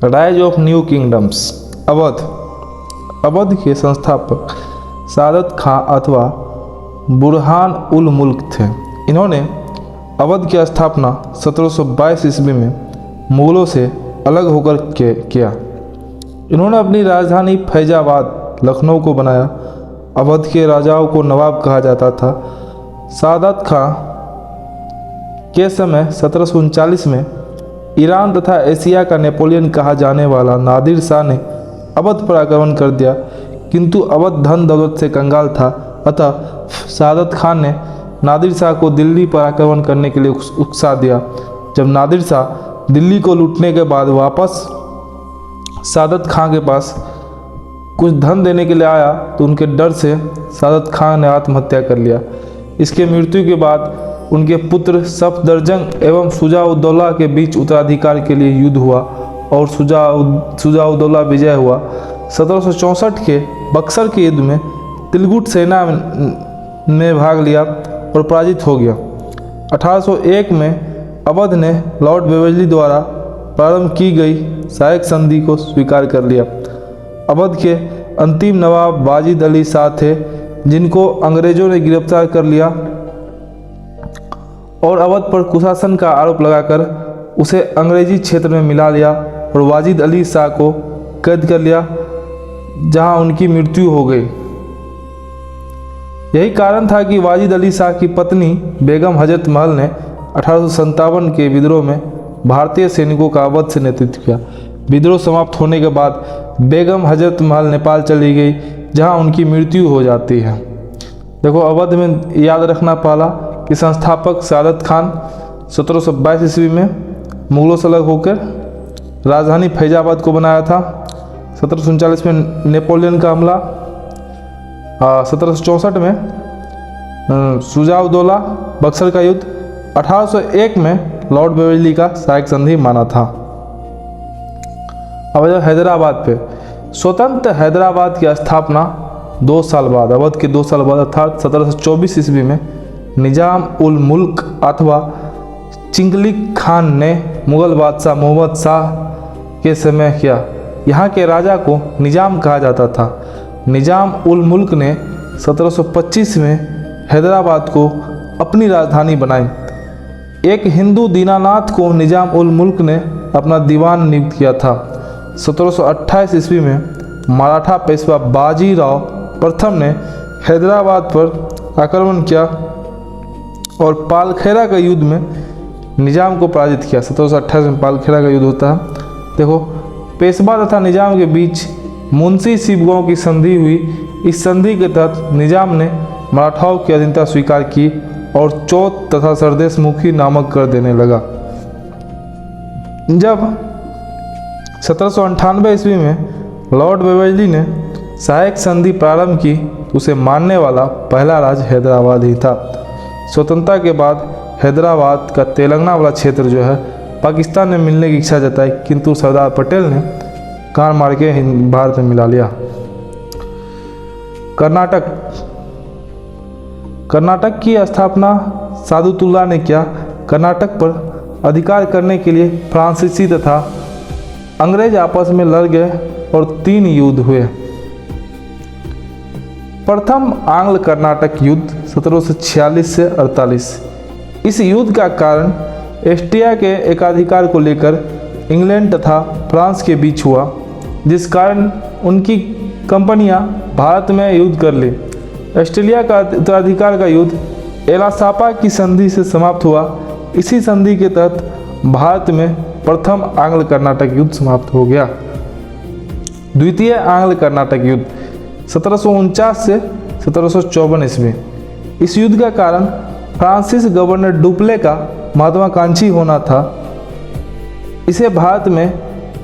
Rise of new kingdoms. Awadh के संस्थापक सादत खां अथवा बुरहान उल मुल्क थे। इन्होंने अवध की स्थापना 1722 ईस्वी में मुगलों से अलग होकर किया। इन्होंने अपनी राजधानी फैजाबाद लखनऊ को बनाया। अवध के राजाओं को नवाब कहा जाता था। सादत खां के समय 1739 में ईरान तथा एशिया का नेपोलियन कहा जाने वाला नादिर शाह ने अवध पर आक्रमण कर दिया, किंतु अवध धन दौलत से कंगाल था। अतः सादत खान ने नादिर शाह को दिल्ली पर आक्रमण करने के लिए उकसा दिया। जब नादिर शाह दिल्ली को लूटने के बाद वापस सादत खान के पास कुछ धन देने के लिए आया तो उनके डर से सादत खान ने आत्महत्या कर लिया। इसके मृत्यु के बाद उनके पुत्र सफदरजंग एवं शुजा-उद-दौला के बीच उत्तराधिकार के लिए युद्ध हुआ और शुजा-उद-दौला विजय हुआ। 1764 के बक्सर के युद्ध में तिलगुट सेना ने भाग लिया और पराजित हो गया। 1801 में अवध ने लॉर्ड बेवेजली द्वारा प्रारंभ की गई सहायक संधि को स्वीकार कर लिया। अवध के अंतिम नवाब वाजिद अली शाह थे, जिनको अंग्रेजों ने गिरफ्तार कर लिया और अवध पर कुशासन का आरोप लगाकर उसे अंग्रेजी क्षेत्र में मिला लिया और वाजिद अली शाह को कैद कर लिया, जहां उनकी मृत्यु हो गई। यही कारण था कि वाजिद अली शाह की पत्नी बेगम हजरत महल ने 1857 के विद्रोह में भारतीय सैनिकों का अवध से नेतृत्व किया। विद्रोह समाप्त होने के बाद बेगम हजरत महल नेपाल चली गई, जहां उनकी मृत्यु हो जाती है। देखो, अवध में याद रखना पहला कि संस्थापक सादत खान 1722 ईस्वी में मुगलों से अलग होकर राजधानी फैजाबाद को बनाया था। 1739 में नेपोलियन का हमला, 1764 में शुजा-उद-दौला बक्सर का युद्ध, 1801 में लॉर्ड बेवेजली का सहायक संधि माना था। अब हैदराबाद पे, स्वतंत्र हैदराबाद की स्थापना 2 साल बाद, अवध के 2 साल बाद अर्थात 1724 ईस्वी में निजाम उल मुल्क अथवा चिंगलिक खान ने मुगल बादशाह मोहम्मद शाह के समय किया। यहाँ के राजा को निजाम कहा जाता था। निजाम उल मुल्क ने 1725 में हैदराबाद को अपनी राजधानी बनाई। एक हिंदू दीनानाथ को निजाम उल मुल्क ने अपना दीवान नियुक्त किया था। 1728 ईस्वी में मराठा पेशवा बाजीराव प्रथम ने हैदराबाद पर आक्रमण किया और पालखेरा के युद्ध में निजाम को पराजित किया। 1728 में पालखेरा का युद्ध होता है। देखो, पेशवा तथा निजाम के बीच मुंशी शिवगांव की संधि हुई। इस संधि के तहत निजाम ने मराठाओं की अधीनता स्वीकार की और चौथ तथा सरदेश मुखी नामक कर देने लगा। जब 1798 ईस्वी में लॉर्ड बेवेजली ने सहायक संधि प्रारंभ की, उसे मानने वाला पहला राज्य हैदराबाद ही था। स्वतंत्रता के बाद हैदराबाद का तेलंगाना वाला क्षेत्र जो है पाकिस्तान में मिलने की इच्छा जताई, किंतु सरदार पटेल ने कान मार के भारत में मिला लिया। कर्नाटक की स्थापना सादुतुल्ला ने किया। कर्नाटक पर अधिकार करने के लिए फ्रांसीसी तथा अंग्रेज आपस में लड़ गए और 3 युद्ध हुए। प्रथम आंग्ल कर्नाटक युद्ध 1746 से 48। इस युद्ध का कारण एस्टिया के एकाधिकार को लेकर इंग्लैंड तथा फ्रांस के बीच हुआ, जिस कारण उनकी कंपनियां भारत में युद्ध कर ली। ऑस्ट्रेलिया का उत्तराधिकार का युद्ध एलासापा की संधि से समाप्त हुआ। इसी संधि के तहत भारत में प्रथम आंग्ल कर्नाटक युद्ध समाप्त हो गया। द्वितीय आंग्ल कर्नाटक युद्ध 1749 से 1754 ईस्वी। इस युद्ध का कारण फ्रांसिस गवर्नर डुप्ले का महत्वाकांक्षी होना था। इसे भारत में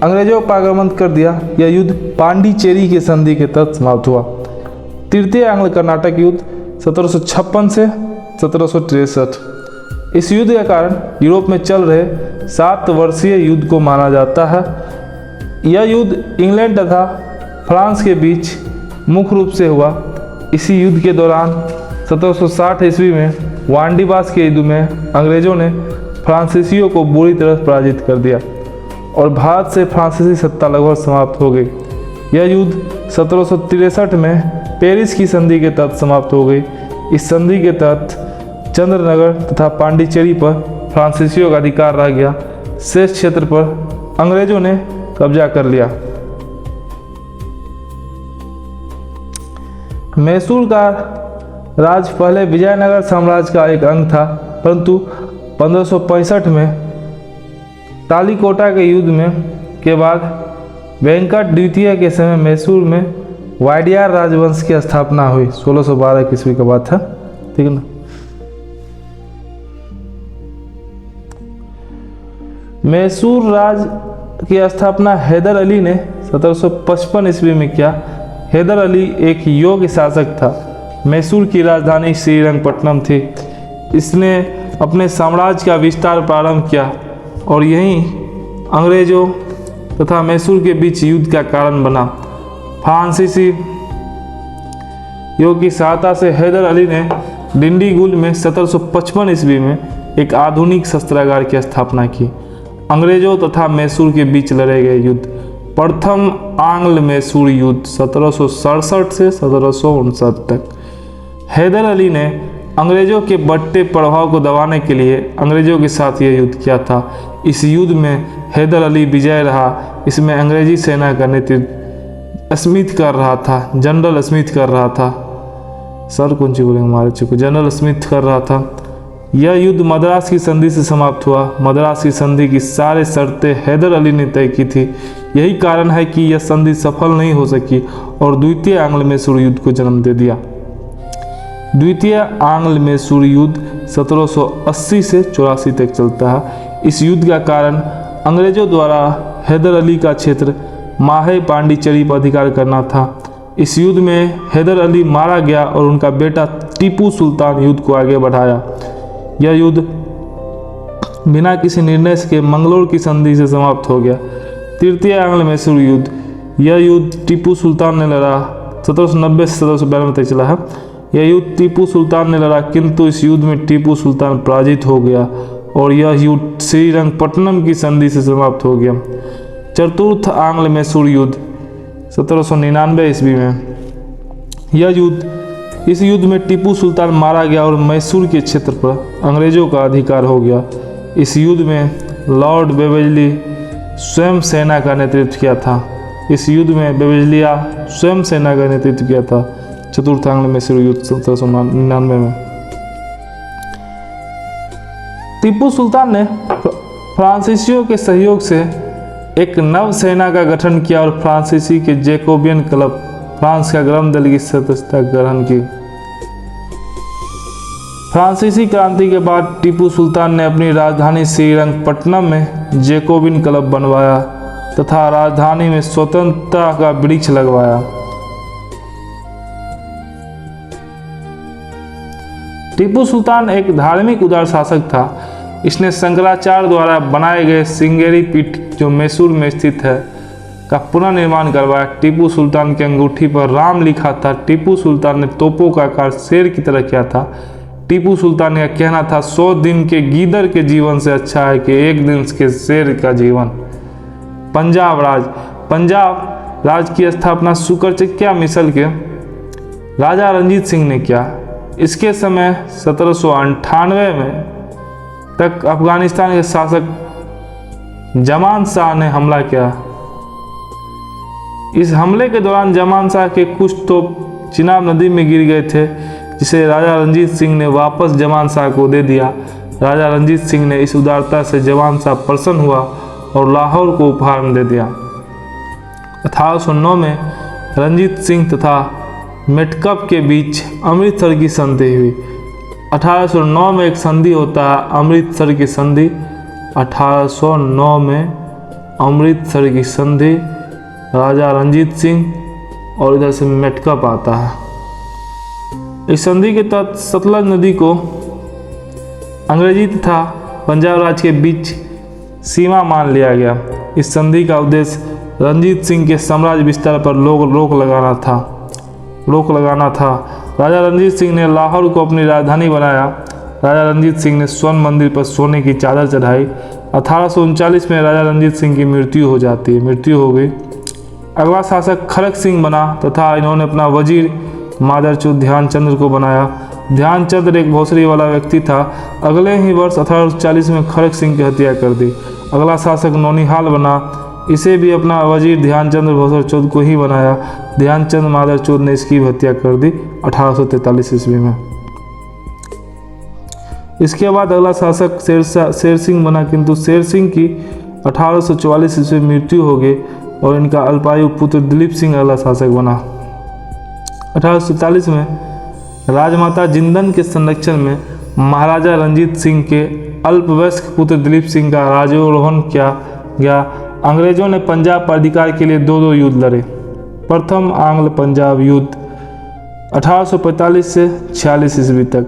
अंग्रेजों पर आक्रमण कर दिया। यह युद्ध पांडिचेरी के संधि के तहत समाप्त हुआ। तृतीय आंग्ल कर्नाटक युद्ध 1756 से 1763। इस युद्ध के कारण यूरोप में चल रहे 7 वर्षीय युद्ध को माना जाता है। यह युद्ध इंग्लैंड तथा फ्रांस के बीच मुख्य रूप से हुआ। इसी युद्ध के दौरान 1760 ईस्वी में वांडीबास के युद्ध में अंग्रेजों ने फ्रांसीसियों को बुरी तरह पराजित कर दिया और भारत से फ्रांसीसी सत्ता लगभग समाप्त हो गई। यह युद्ध 1763 में पेरिस की संधि के तहत समाप्त हो गई। इस संधि के तहत चंद्रनगर तथा पांडिचेरी पर फ्रांसीसियों का अधिकार रह गया। शेष क्षेत्र पर अंग्रेजों ने कब्जा कर लिया। मैसूर का राज पहले विजयनगर साम्राज्य का एक अंग था, परंतु 1565 में तालीकोटा के युद्ध के बाद वेंकट द्वितीय के समय मैसूर में वाडियार राजवंश की स्थापना हुई। 1612 ईस्वी का बात था, ठीक है ना। मैसूर राज की स्थापना हैदर अली ने 1755 ईस्वी में किया। हैदर अली एक योग्य शासक था। मैसूर की राजधानी श्रीरंगपट्टनम थी। इसने अपने साम्राज्य का विस्तार प्रारंभ किया और यही अंग्रेजों तथा मैसूर के बीच युद्ध का कारण बना। फ्रांसीसी योग की सहायता से हैदर अली ने डिंडीगुल में 1755 ईस्वी में एक आधुनिक शस्त्रागार की स्थापना की। अंग्रेजों तथा मैसूर के बीच लड़े गए युद्ध प्रथम आंग्ल मैसूर युद्ध 1767 से 1759 तक। हैदर अली ने अंग्रेजों के बढ़ते प्रभाव को दबाने के लिए अंग्रेजों के साथ यह युद्ध किया था। इस युद्ध में हैदर अली विजय रहा। इसमें अंग्रेजी सेना का नेतृत्व स्मिथ कर रहा था, जनरल स्मिथ कर रहा था। सर कौन सी बोलेंगे हमारे चुको, जनरल स्मिथ कर रहा था। यह युद्ध मद्रास की संधि से समाप्त हुआ। मद्रास की संधि की सारे शर्तें हैदर अली ने तय की थी। यही कारण है कि यह संधि सफल नहीं हो सकी और द्वितीय आंग्ल मैसूर युद्ध को जन्म दे दिया। द्वितीय आंग्ल मैसूर युद्ध 1780 से 84 तक चलता है। इस युद्ध का कारण अंग्रेजों द्वारा हैदर अली का क्षेत्र माहे पांडिचेरी पर अधिकार करना था। इस युद्ध में हैदर अली मारा गया और उनका बेटा टीपू सुल्तान युद्ध को आगे बढ़ाया। यह युद्ध बिना किसी निर्णय के मंगलोर की संधि से समाप्त हो गया। तृतीय आंग्ल मैसूर युद्ध, यह युद्ध टीपू सुल्तान ने लड़ा। 1790 से 1792 तक चला है। यह युद्ध टीपू सुल्तान ने लड़ा, किंतु इस युद्ध में टीपू सुल्तान पराजित हो गया और यह युद्ध श्रीरंगपट्टनम की संधि से समाप्त हो गया। चतुर्थ आंग्ल मैसूर युद्ध 1799 ईस्वी में, इस युद्ध में टीपू सुल्तान मारा गया और मैसूर के क्षेत्र पर अंग्रेजों का अधिकार हो गया। इस युद्ध में लॉर्ड बेवेजली स्वयं सेना का नेतृत्व किया था। इस युद्ध में बेवेजलिया स्वयं सेना का नेतृत्व किया था। चतुर्थ आंग्ल मैसूर युद्ध 1799 में टीपू सुल्तान ने फ्रांसीसियों के सहयोग से एक नव सेना का गठन किया और फ्रांसीसी के जैकोबियन क्लब फ्रांस का गरम दल की सदस्यता ग्रहण की। फ्रांसीसी क्रांति के बाद टीपू सुल्तान ने अपनी राजधानी श्रीरंगपट्टनम में जैकोबिन क्लब बनवाया तथा राजधानी में स्वतंत्रता का वृक्ष लगवाया। टीपू सुल्तान एक धार्मिक उदार शासक था। इसने शंकराचार्य द्वारा बनाए गए सिंगेरी पीठ जो मैसूर में स्थित है का पुनर्निर्माण करवाया। टीपू सुल्तान की अंगूठी पर राम लिखा था। टीपू सुल्तान ने तोपों का आकार शेर की तरह किया था। टीपू सुल्तान का कहना था 100 दिन के गीदड़ के जीवन से अच्छा है कि एक दिन के शेर का जीवन। पंजाब राज की स्थापना सुकरचकिया मिसल के राजा रंजीत सिंह ने किया। इसके समय 1798 में तक अफगानिस्तान के शासक जमान शाह ने हमला किया। इस हमले के दौरान जमान शाह के कुछ तोप चिनाब नदी में गिर गए थे, जिसे राजा रंजीत सिंह ने वापस जमान शाह को दे दिया। राजा रंजीत सिंह ने इस उदारता से जमान शाह प्रसन्न हुआ और लाहौर को उपहार में दे दिया। 1809 में रंजीत सिंह तथा मेटकप के बीच अमृतसर की संधि हुई। 1809 में एक संधि होता है, अमृतसर की संधि। 1809 में अमृतसर की संधि, राजा रंजीत सिंह और इधर से मेटकप आता है। इस संधि के तहत सतलज नदी को अंग्रेजी तथा पंजाब राज्य के बीच सीमा मान लिया गया। इस संधि का उद्देश्य रंजीत सिंह के साम्राज्य विस्तार पर रोक लगाना था। राजा रंजीत सिंह ने लाहौर को अपनी राजधानी बनाया। राजा रंजीत सिंह ने स्वर्ण मंदिर पर सोने की चादर चढ़ाई। 1839 में राजा रंजीत सिंह की मृत्यु हो जाती है, मृत्यु हो गई। अगला शासक खड़क सिंह बना तथा इन्होंने अपना वजीर मादरचोद ध्यानचंद्र को बनाया। ध्यानचंद्र एक भोसरी वाला व्यक्ति था। अगले ही वर्ष 1840 में खड़क सिंह की हत्या कर दी। अगला शासक नौनिहाल बना, इसे भी अपना वजीर ध्यानचंद्र भोसरचोद को ही बनाया। ध्यानचंद मादरचोद ने इसकी भी हत्या कर दी 1843 ईस्वी में। इसके बाद अगला शासक शेर सिंह बना, किंतु शेर सिंह की 1844 ईस्वी में मृत्यु हो गई और इनका अल्पायु पुत्र दिलीप सिंह अगला शासक बना। 1847 में राजमाता जिंदन के संरक्षण में महाराजा रंजीत सिंह के अल्पवयस्क पुत्र दिलीप सिंह का राज्यारोहण किया गया। अंग्रेजों ने पंजाब पर अधिकार के लिए दो युद्ध लड़े। प्रथम आंग्ल पंजाब युद्ध 1845 से 46 ईस्वी तक।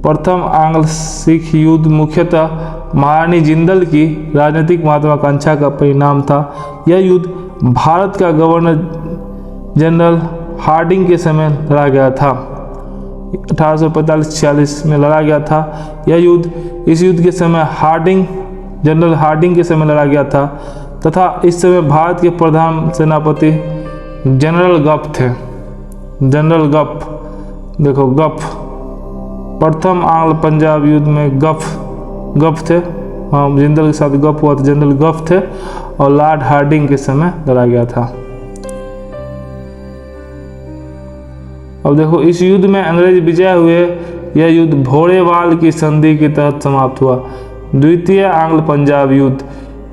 प्रथम आंग्ल सिख युद्ध मुख्यतः महारानी जिंदल की राजनीतिक महत्वाकांक्षा का परिणाम था। यह युद्ध भारत का गवर्नर जनरल हार्डिंग के समय लड़ा गया था। 1845-46 में लड़ा गया था यह युद्ध। इस युद्ध के समय जनरल हार्डिंग के समय लड़ा गया था तथा इस समय भारत के प्रधान सेनापति जनरल गफ थे। जनरल गफ, देखो गफ, प्रथम आंग्ल पंजाब युद्ध में गफ थे। हाँ, जिंदल के साथ गफ हुआ था, जनरल गफ थे और लॉर्ड हार्डिंग के समय लड़ा गया था। अब देखो इस युद्ध में अंग्रेज विजय हुए। यह युद्ध भोरेवाल की संधि के तहत समाप्त हुआ। द्वितीय आंग्ल पंजाब युद्ध,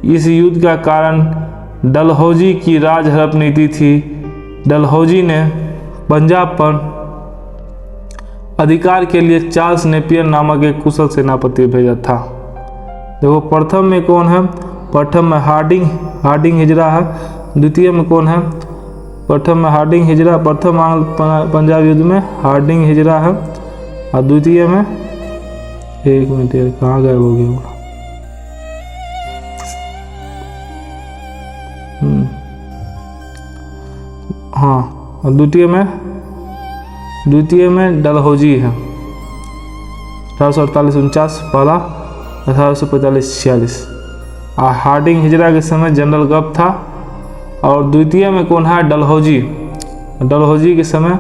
इस युद्ध का कारण डलहौजी की राज हड़प नीति थी। डलहौजी ने पंजाब पर अधिकार के लिए चार्ल्स नेपियर नामक एक कुशल सेनापति भेजा था। देखो प्रथम में कौन है? प्रथम में हार्डिंग हिजरा है। द्वितीय में कौन है? प्रथम में हार्डिंग हिजरा, प्रथम आंग्ल पंजाब युद्ध में हार्डिंग हिजरा है और द्वितीय में, एक मिनट यार कहाँ गायब हो गया? हाँ, और द्वितीय में डलहौजी है। 1848-49 पहला, 1845-46। और हार्डिंग हिजरा के समय जनरल गफ था और द्वितीय में कौन है? डलहौजी। डलहौजी के समय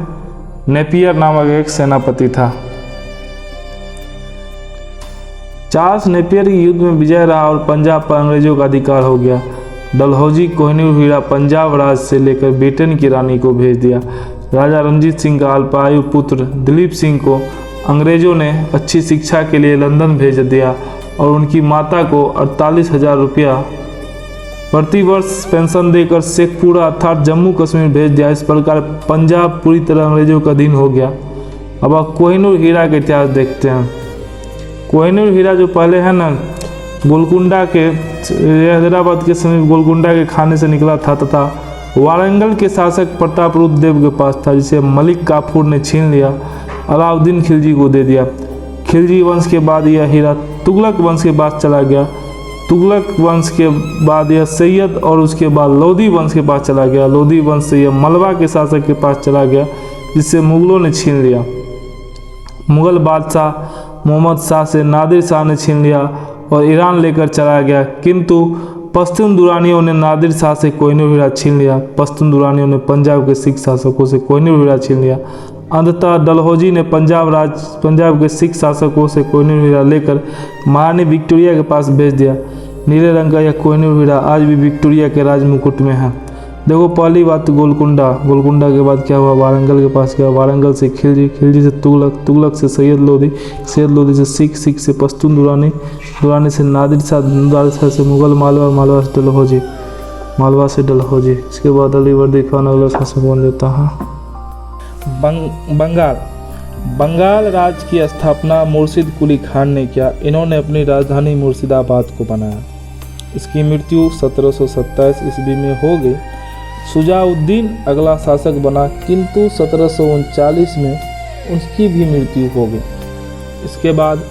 नेपियर नामक एक सेनापति था। चार्ल्स नेपियर की युद्ध में विजय रहा और पंजाब पर अंग्रेजों का अधिकार हो गया। डलहौजी कोहिनूर हीरा पंजाब राज से लेकर ब्रिटेन की रानी को भेज दिया। राजा रंजीत सिंह का अल्पायु पुत्र दिलीप सिंह को अंग्रेजों ने अच्छी शिक्षा के लिए लंदन भेज दिया और उनकी माता को 48,000 रुपया प्रतिवर्ष पेंशन देकर शेखपुरा अर्थात जम्मू कश्मीर भेज दिया। इस प्रकार पंजाब पूरी तरह अंग्रेजों का अधीन हो गया। अब आप कोहिनूर हीरा का इतिहास देखते हैं। कोहिनूर हीरा जो पहले है ना, गोलकुंडा के, हैदराबाद के समीप गोलकुंडा के खाने से निकला था तथा वारंगल के शासक प्रतापरुद्र देव के पास था, जिसे मलिक काफूर ने छीन लिया, अलाउद्दीन खिलजी को दे दिया। खिलजी वंश के बाद यह हीरा तुगलक वंश के पास चला गया। तुगलक वंश के बाद यह सैयद और उसके बाद लोधी वंश के पास चला गया। लोधी वंश से यह मलबा के शासक के पास चला गया, जिससे मुगलों ने छीन लिया। मुगल बादशाह मोहम्मद शाह से नादिर शाह ने छीन लिया और ईरान लेकर चला गया, किंतु पश्तून दुरानियों ने नादिर शाह से कोहिनूर हीरा छीन लिया। पश्तून दुरानियों ने पंजाब के सिख शासकों से कोहिनूर हीरा छीन लिया। अंततः डलहौजी ने पंजाब के सिख शासकों से कोहिनूर हीरा लेकर महारानी विक्टोरिया के पास भेज दिया। नीले रंग का यह कोहिनूर हीरा आज भी विक्टोरिया के राज मुकुट में है। देखो पहली बात गोलकुंडा के बाद क्या हुआ? वारंगल के पास गया। वारंगल से खिलजी से तुगलक से सैयद लोधी से सिख से पश्तून दुरानी से नादिर शाह से मुगल, मालवा से डलहौजी। इसके बाद अलीवर्दी खान अगला शासक बन देता है। बंगाल राज्य की स्थापना मुर्शिद कुली खान ने किया। इन्होंने अपनी राजधानी मुर्शिदाबाद को बनाया। इसकी मृत्यु 1727 ईस्वी में हो गई। शुजाउद्दीन अगला शासक बना, किंतु 1739 में उसकी भी मृत्यु हो गई। इसके बाद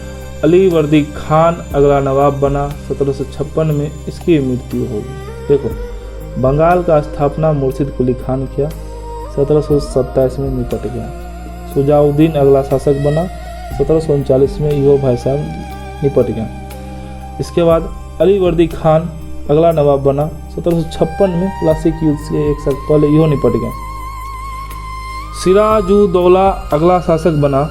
अलीवर्दी खान अगला नवाब बना। 1756 में इसकी मृत्यु हो गई। देखो बंगाल का स्थापना मुर्शिद कुली खान किया, 1727 में निपट गया। शुजाउद्दीन अगला शासक बना, 1739 में यो भाई साहब निपट गया। इसके बाद अलीवर्दी खान अगला नवाब बना। 1756 में प्लासी के युद्ध से 1 साल पहले इहो निपट गए। सिराजुद्दौला अगला शासक बना।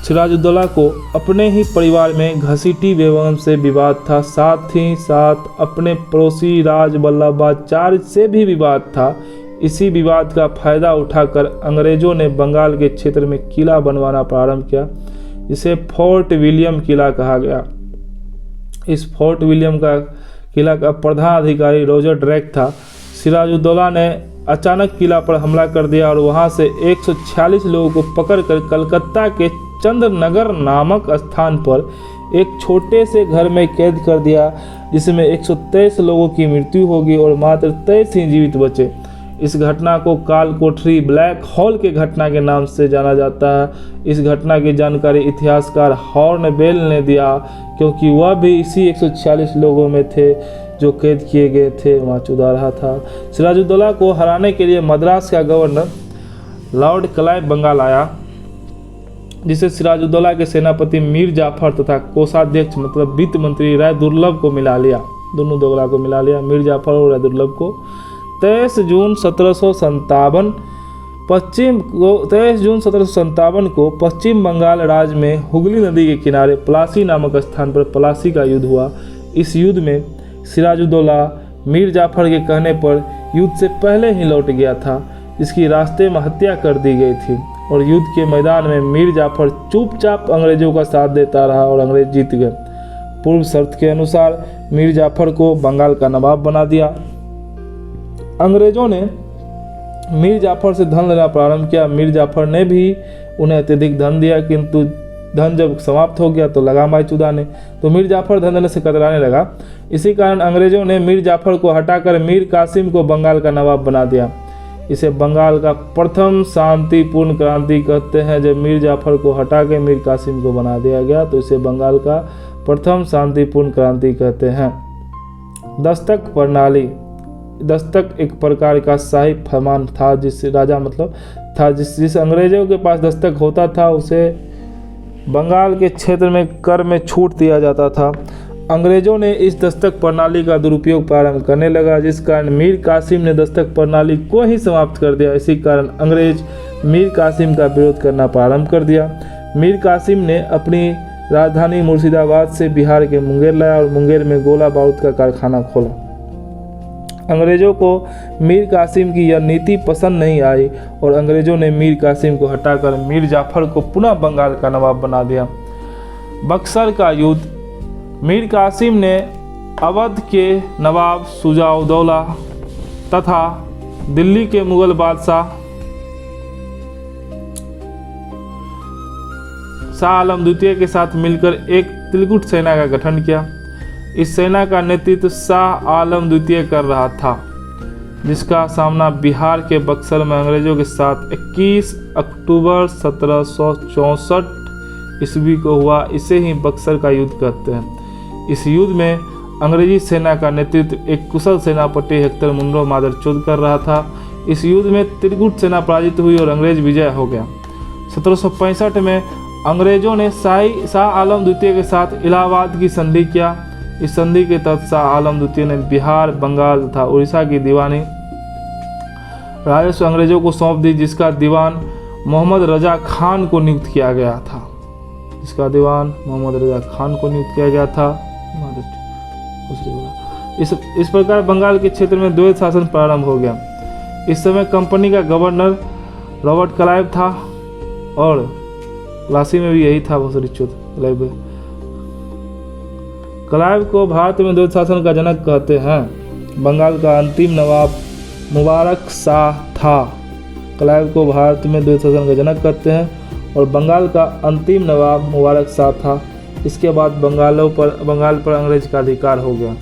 सिराजुद्दौला को अपने ही परिवार में घसीटी बेगम से विवाद था, साथ ही साथ अपने पड़ोसी राज वल्लभाचार्य से भी विवाद था। इसी विवाद का फायदा उठाकर अंग्रेजों ने बंगाल के क्षेत्र में किला बनवाना प्रारंभ किया, जिसे फोर्ट विलियम किला कहा गया। इस फोर्ट विलियम का किला का प्रधान अधिकारी रॉजर ड्रैक था। सिराजुद्दौला ने अचानक किला पर हमला कर दिया और वहां से 146 लोगों को पकड़कर कलकत्ता के चंद्रनगर नामक स्थान पर एक छोटे से घर में कैद कर दिया, जिसमें 123 लोगों की मृत्यु होगी और मात्र 23 ही जीवित बचे। इस घटना को काल कोठरी ब्लैक हॉल के घटना के नाम से जाना जाता है। इस घटना की जानकारी इतिहासकार हॉर्नबेल ने दिया, क्योंकि वह भी इसी 146 लोगों में थे जो कैद किए गए थे, वहाँ चुदा रहा था। सिराजुद्दौला को हराने के लिए मद्रास का गवर्नर लॉर्ड क्लाइव बंगाल आया, जिसे सिराजुद्दौला के सेनापति मीर जाफर तथा कोषाध्यक्ष मतलब वित्त मंत्री राय दुर्लभ को मिला लिया। दोनों दोगला को मिला लिया, मीर जाफर और राय दुर्लभ को। 23 जून 1757 को पश्चिम बंगाल राज्य में हुगली नदी के किनारे प्लासी नामक स्थान पर प्लासी का युद्ध हुआ। इस युद्ध में सिराजुद्दौला मीर जाफर के कहने पर युद्ध से पहले ही लौट गया था, जिसकी रास्ते में हत्या कर दी गई थी और युद्ध के मैदान में मीर जाफर चुपचाप अंग्रेजों का साथ देता रहा और अंग्रेज जीत गए। पूर्व शर्त के अनुसार मीर जाफर को बंगाल का नवाब बना दिया। अंग्रेजों ने मीर जाफर से धन लेना प्रारंभ किया। मीर जाफर ने भी उन्हें अत्यधिक धन दिया, किंतु धन जब समाप्त हो गया तो लगा माई चुदाने, तो मीर जाफर धन देने से कतराने लगा। इसी कारण अंग्रेजों ने मीर जाफर को हटाकर मीर कासिम को बंगाल का नवाब बना दिया। इसे बंगाल का प्रथम शांतिपूर्ण क्रांति कहते हैं। जब मीर जाफर को हटा के मीर कासिम को बना दिया गया तो इसे बंगाल का प्रथम शांतिपूर्ण क्रांति कहते हैं। दस्तक प्रणाली। दस्तक एक प्रकार का शाही फरमान था, जिससे राजा मतलब था जिस अंग्रेजों के पास दस्तक होता था उसे बंगाल के क्षेत्र में कर में छूट दिया जाता था। अंग्रेजों ने इस दस्तक प्रणाली का दुरुपयोग प्रारंभ करने लगा, जिस कारण मीर कासिम ने दस्तक प्रणाली को ही समाप्त कर दिया। इसी कारण अंग्रेज मीर कासिम का विरोध करना प्रारंभ कर दिया। मीर कासिम ने अपनी राजधानी मुर्शिदाबाद से बिहार के मुंगेर लाया और मुंगेर में गोला बारूद का कारखाना खोला। अंग्रेजों को मीर कासिम की यह नीति पसंद नहीं आई और अंग्रेजों ने मीर कासिम को हटाकर मीर जाफर को पुनः बंगाल का नवाब बना दिया। बक्सर का युद्ध। मीर कासिम ने अवध के नवाब शुजाउद्दौला तथा दिल्ली के मुगल बादशाह शाह आलम द्वितीय के साथ मिलकर एक त्रिकूट सेना का गठन किया। इस सेना का नेतृत्व शाह आलम द्वितीय कर रहा था, जिसका सामना बिहार के बक्सर में अंग्रेजों के साथ 21 अक्टूबर 1764 ईस्वी को हुआ। इसे ही बक्सर का युद्ध कहते हैं। इस युद्ध में अंग्रेजी सेना का नेतृत्व एक कुशल सेनापति हेक्टर मुनरो मादरचोद कर रहा था। इस युद्ध में त्रिकूट सेना पराजित हुई और अंग्रेज विजय हो गया। 1765 में अंग्रेजों ने शाह आलम द्वितीय के साथ इलाहाबाद की संधि किया। इस संधि के तहत शाह आलम द्वितीय ने बिहार, बंगाल तथा उड़ीसा की दीवानी राजस्व अंग्रेजों को सौंप दी, जिसका दीवान मोहम्मद रजा खान को नियुक्त किया गया था। इस प्रकार बंगाल के क्षेत्र में द्वैत शासन प्रारंभ हो गया। इस समय कंपनी का गवर्नर रॉबर्ट क्लाइव था और प्लासी में भी यही था। क्लाइव को भारत में द्वैत शासन का जनक कहते हैं। बंगाल का अंतिम नवाब मुबारक शाह था। क्लाइव को भारत में द्वैत शासन का जनक कहते हैं और बंगाल का अंतिम नवाब मुबारक शाह था। इसके बाद बंगाल पर अंग्रेज का अधिकार हो गया।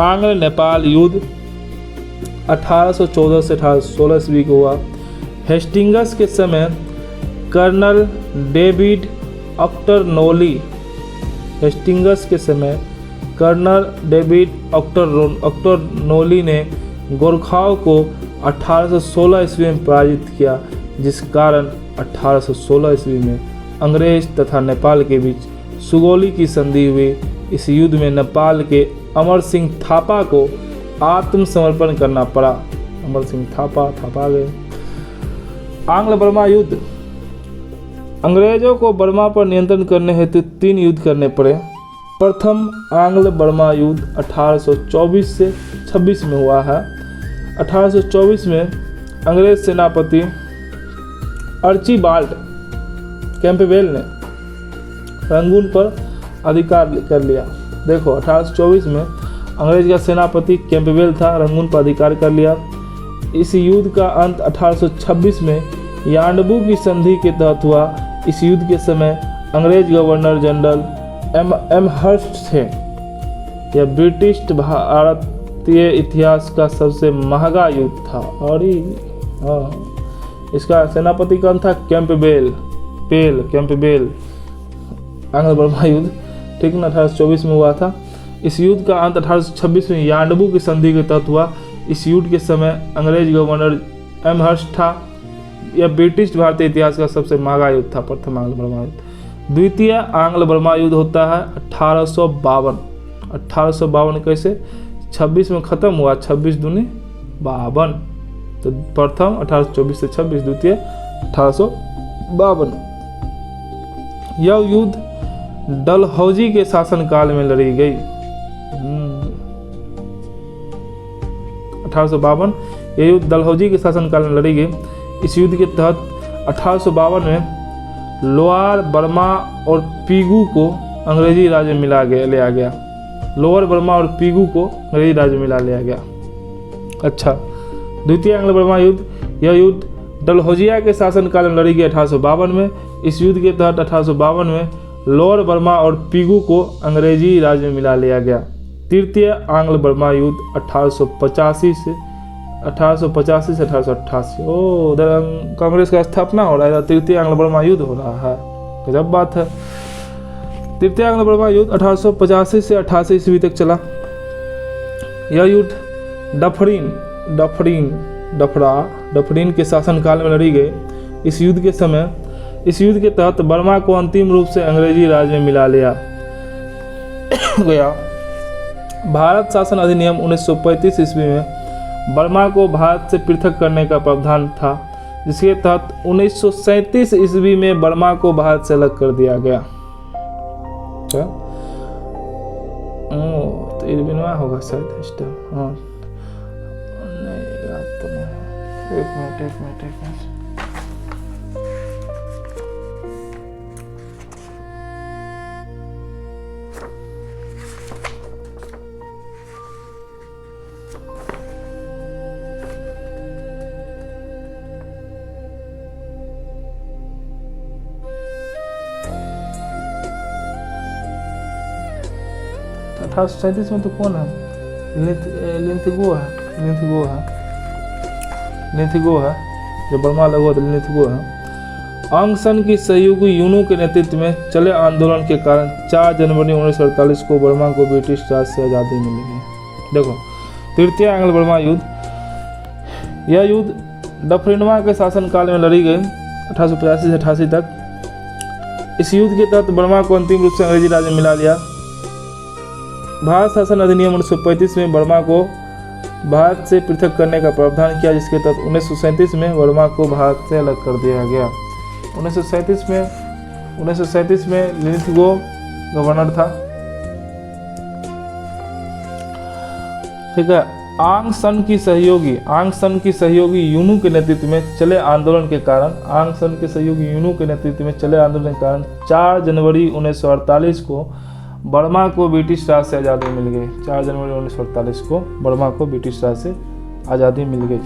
आंग्ल नेपाल युद्ध 1814 से 1816 ईस्वी को हुआ। हेस्टिंगस के समय कर्नल डेविड ऑक्टरनोली ऑक्टरनोली ने गोरखाओं को 1816 ईस्वी में पराजित किया, जिस कारण 1816 ईस्वी में अंग्रेज तथा नेपाल के बीच सुगौली की संधि हुई। इस युद्ध में नेपाल के अमर सिंह थापा को आत्मसमर्पण करना पड़ा। अमर सिंह थापा गए। आंग्ल बर्मा युद्ध। अंग्रेजों को बर्मा पर नियंत्रण करने हेतु 3 युद्ध करने पड़े। प्रथम आंग्ल बर्मा युद्ध 1824 से 26 में हुआ है। 1824 में अंग्रेज सेनापति आर्चिबाल्ड कैंपबेल ने रंगून पर अधिकार कर लिया। देखो 1824 में अंग्रेज का सेनापति कैंपबेल था, रंगून पर अधिकार कर लिया। इस युद्ध का अंत 1826 में यांडबू की संधि के तहत हुआ। इस युद्ध के समय अंग्रेज गवर्नर जनरल एम हर्स्ट थे। यह ब्रिटिश भारतीय इतिहास का सबसे महंगा युद्ध था। और इसका सेनापति कौन था? कैंपबेल। आंग्ल बर्मा युद्ध, ठीक ना, 1824 में हुआ था। इस युद्ध का अंत 1826 में यांडबू की संधि के तहत हुआ। इस युद्ध के समय अंग्रेज गवर्नर एम हर्स्ट था। यह ब्रिटिश भारतीय इतिहास का सबसे महंगा युद्ध था, प्रथम आंग्ल बर्मा युद्ध। द्वितीय आंग्ल बर्मा युद्ध होता है 1852। 1852 कैसे? 26 में खत्म हुआ, 26 दूनी 52। तो प्रथम 1824 से 26, द्वितीय 1852। यह युद्ध डलहौजी के शासनकाल में लड़ी गई। 1852 यह युद्ध डलहौजी के शासनकाल में लड़ी गई। इस युद्ध के तहत 1852 में लोअर बर्मा और पीगू को अंग्रेजी राज में लिया गया। लोअर बर्मा और पीगू को अंग्रेजी राज में मिला लिया गया। अच्छा, द्वितीय आंग्ल बर्मा युद्ध, यह युद्ध डलहौजिया के शासनकाल में लड़ी गई 1852 में। इस युद्ध के तहत 1852 में लोअर बर्मा और पीगू को अंग्रेजी राज में मिला लिया गया। तृतीय आंग्ल बर्मा युद्ध 1885 से 1888। उधर कांग्रेस का स्थापना हो रहा है, तृतीय आंग्ल बर्मा युद्ध हो रहा है। गजब बात है। तृतीय आंग्ल बर्मा युद्ध 1885 से 88 ईस्वी तक चला। यह युद्ध डफरीन के शासनकाल में लड़ी गई। इस युद्ध के तहत बर्मा को अंतिम रूप से अंग्रेजी राज में मिला लिया गया। भारत शासन अधिनियम 1935 ईस्वी में बर्मा को भारत से पृथक करने का प्रावधान था, जिसके तहत 1937 ईस्वी में बर्मा को भारत से अलग कर दिया गया। क्या? तो इरविनवा होगा शायद इस टाइम। हाँ, नहीं याद तो नहीं। एक मिनट। अठारह सौ 37 में तो कौन है? लिंथगो है जो बर्मा अलग हुआ, लिंथगो है। आंग सन की सहयोगी यूनू के नेतृत्व में चले आंदोलन के कारण 4 जनवरी 1948 को बर्मा को ब्रिटिश राज से आज़ादी मिली। देखो, तृतीय आंग्ल बर्मा युद्ध, यह युद्ध डफरिनवा के शासनकाल में लड़ी गई 1885 से 88 तक। इस युद्ध के तहत बर्मा को अंतिम रूप से अंग्रेजी राज में मिला लिया। भारत शासन अधिनियम 1935 में बर्मा को भारत से पृथक करने का प्रावधान किया, जिसके तहत 1937 में बर्मा को भारत से अलग कर दिया गया। 1937 में लिंथगो गवर्नर था। ठीक है। आंग सन की सहयोगी यूनू के नेतृत्व में चले आंदोलन के कारण 4 जनवरी 1948 को बर्मा को ब्रिटिश राज से आज़ादी मिल गई। 4 जनवरी 1948 को बर्मा को ब्रिटिश राज से आज़ादी मिल गई।